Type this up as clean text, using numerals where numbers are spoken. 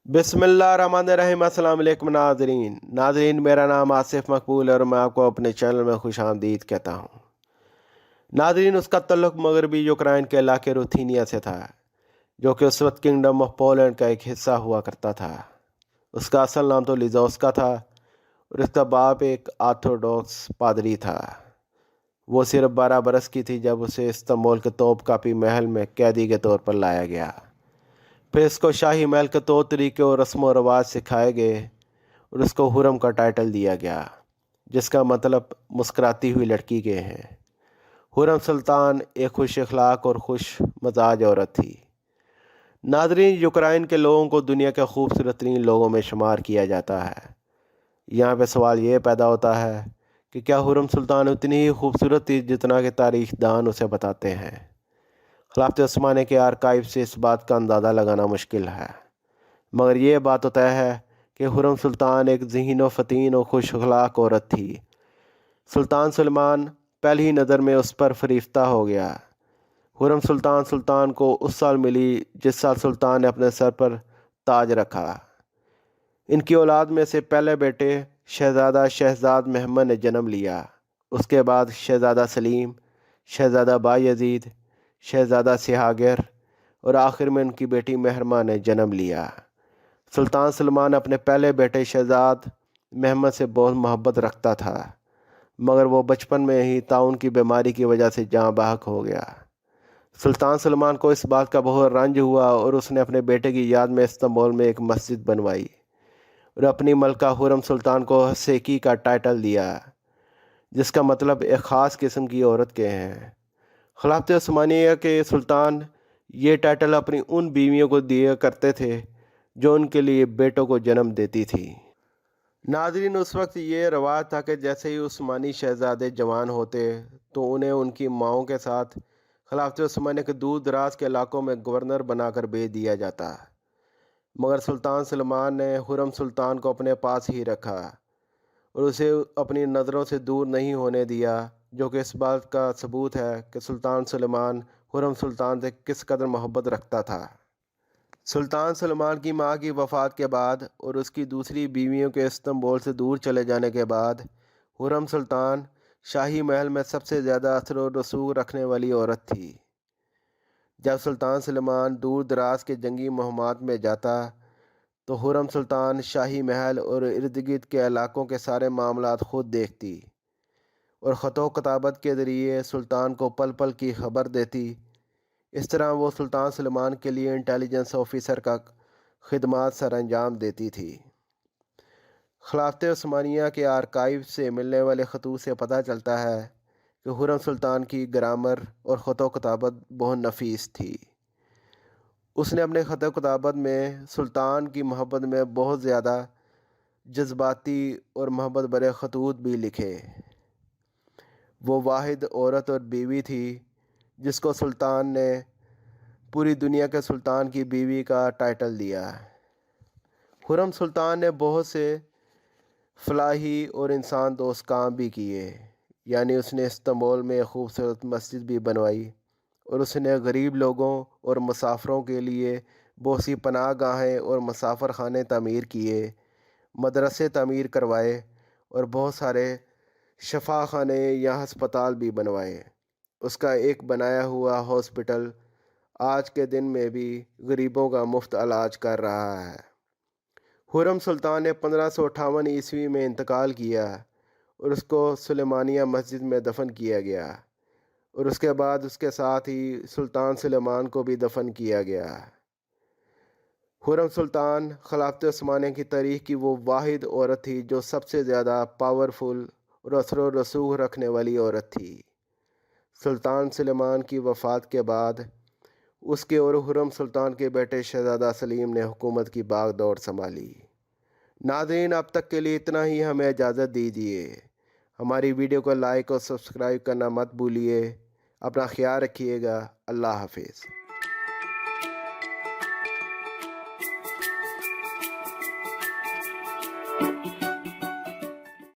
बिस्मिल्लाहिर्रहमानिर्रहीम। अस्सलाम वालेकुम नाज़रीन, मेरा नाम आसिफ मकबूल है और मैं आपको अपने चैनल में खुश आमदीद कहता हूँ। नाज़रीन, उसका तल्लुक़ मगरबी यूक्रेन के इलाके रुथीनिया से था, जो कि उस वक्त किंगडम ऑफ पोलैंड का एक हिस्सा हुआ करता था। उसका असल नाम तो लिज़ोस्का था और उसका बाप एक ऑर्थोडॉक्स पादरी था। वो सिर्फ 12 बरस की थी जब उसे इस्तांबुल के तोपकापी महल में कैदी के तौर पर लाया गया। फिर इसको शाही महल के तौर तरीके और रस्म व रवाज सिखाए गए और उसको हुरम का टाइटल दिया गया, जिसका मतलब मुस्कुराती हुई लड़की के हैं। हुरम सुल्तान एक खुश अखलाक और खुश मजाज औरत थी। नाज़रीन, यूक्रेन के लोगों को दुनिया के खूबसूरत तरीन लोगों में शुमार किया जाता है। यहाँ पे सवाल ये पैदा होता है कि क्या हुरम सुल्तान उतनी ही खूबसूरत थी जितना कि तारीख दान उसे बताते हैं। खिलाफत उस्मानिया के आर्काइव से इस बात का अंदाज़ा लगाना मुश्किल है, मगर ये बात तो तय है कि हुरम सुल्तान एक ज़हीन व फ़तीन और खुश अखलाक औरत थी। सुल्तान सलमान पहली ही नज़र में उस पर फरीफ्ता हो गया। हुरम सुल्तान को उस साल मिली जिस साल सुल्तान ने अपने सर पर ताज रखा। इनकी औलाद में से पहले बेटे शहज़ादा शहजाद महमद ने जन्म लिया। उसके बाद शहज़ादा सलीम, शहज़ादा बायज़ीद, शहज़ादा सिहागर और आखिर में उनकी बेटी महरमा ने जन्म लिया। सुल्तान सलमान अपने पहले बेटे शहजाद महमद से बहुत मोहब्बत रखता था, मगर वो बचपन में ही ताउन की बीमारी की वजह से जाँ बहक हो गया। सुल्तान सलमान को इस बात का बहुत रंज हुआ और उसने अपने बेटे की याद में इस्तांबुल में एक मस्जिद बनवाई और अपनी मलका हुरम सुल्तान को हसेकी का टाइटल दिया, जिसका मतलब एक ख़ास किस्म की औरत के हैं। खिलाफत उस्मानिया के सुल्तान ये टाइटल अपनी उन बीवियों को दिया करते थे जो उनके लिए बेटों को जन्म देती थी। नाज़रीन, उस वक्त ये रवाज था कि जैसे ही उस्मानी शहज़ादे जवान होते तो उन्हें उनकी माओं के साथ खिलाफत उस्मानिया के दूर दराज के इलाकों में गवर्नर बनाकर भेज दिया जाता, मगर सुल्तान सलमान ने हुरम सुल्तान को अपने पास ही रखा और उसे अपनी नज़रों से दूर नहीं होने दिया, जो कि इस बात का सबूत है कि सुल्तान सलमान हुरम सुल्तान से किस कदर मोहब्बत रखता था। सुल्तान सलमान की मां की वफ़ात के बाद और उसकी दूसरी बीवियों के इस्तांबुल से दूर चले जाने के बाद हुरम सुल्तान शाही महल में सबसे ज़्यादा असर और रसूख रखने वाली औरत थी। जब सुल्तान सलमान दूर दराज के जंगी मुहिमात में जाता तो हुरम सुल्तान शाही महल और इर्द गिर्द के इलाकों के सारे मामलात खुद देखती और ख़तो कताबत के ज़रिए सुल्तान को पल पल की खबर देती। इस तरह वो सुल्तान सलमान के लिए इंटेलिजेंस ऑफिसर का खिदमात सर अंजाम देती थी। खिलाफत उस्मानिया के आर्काइव से मिलने वाले खतूत से पता चलता है कि हुरम सुल्तान की ग्रामर और ख़तो कताबत बहुत नफीस थी। उसने अपने ख़तो कताबत में सुल्तान की मोहब्बत में बहुत ज़्यादा जज्बाती और मोहब्बत भरे खतूत भी लिखे। वो वाहिद औरत और बीवी थी जिसको सुल्तान ने पूरी दुनिया के सुल्तान की बीवी का टाइटल दिया। हुरम सुल्तान ने बहुत से फलाही और इंसान दोस्त काम भी किए, यानी उसने इस्तांबुल में खूबसूरत मस्जिद भी बनवाई और उसने गरीब लोगों और मुसाफरों के लिए बहुत सी पनाह गाहें और मुसाफर खाने तामीर किए, मदरसे तामीर करवाए और बहुत सारे शफा खाने या हस्पताल भी बनवाए। उसका एक बनाया हुआ हॉस्पिटल आज के दिन में भी गरीबों का मुफ्त इलाज कर रहा है। हुरम सुल्तान ने 1558 ईस्वी में इंतकाल किया और उसको सुलेमानिया मस्जिद में दफन किया गया और उसके बाद उसके साथ ही सुल्तान सुलेमान को भी दफन किया गया। हुरम सुल्तान खिलाफत उस्मानिया की तारीख़ की वो वाहिद औरत थी जो सबसे ज़्यादा पावरफुल और असर व रसूख रखने वाली औरत थी। सुल्तान सुलेमान की वफ़ात के बाद उसके और हुरम सुल्तान के बेटे शहज़ादा सलीम ने हुकूमत की बागडोर संभाली। नाज़रीन, अब तक के लिए इतना ही, हमें इजाज़त दीजिए। हमारी वीडियो को लाइक और सब्सक्राइब करना मत भूलिए। अपना ख्याल रखिएगा। अल्लाह हाफिज़।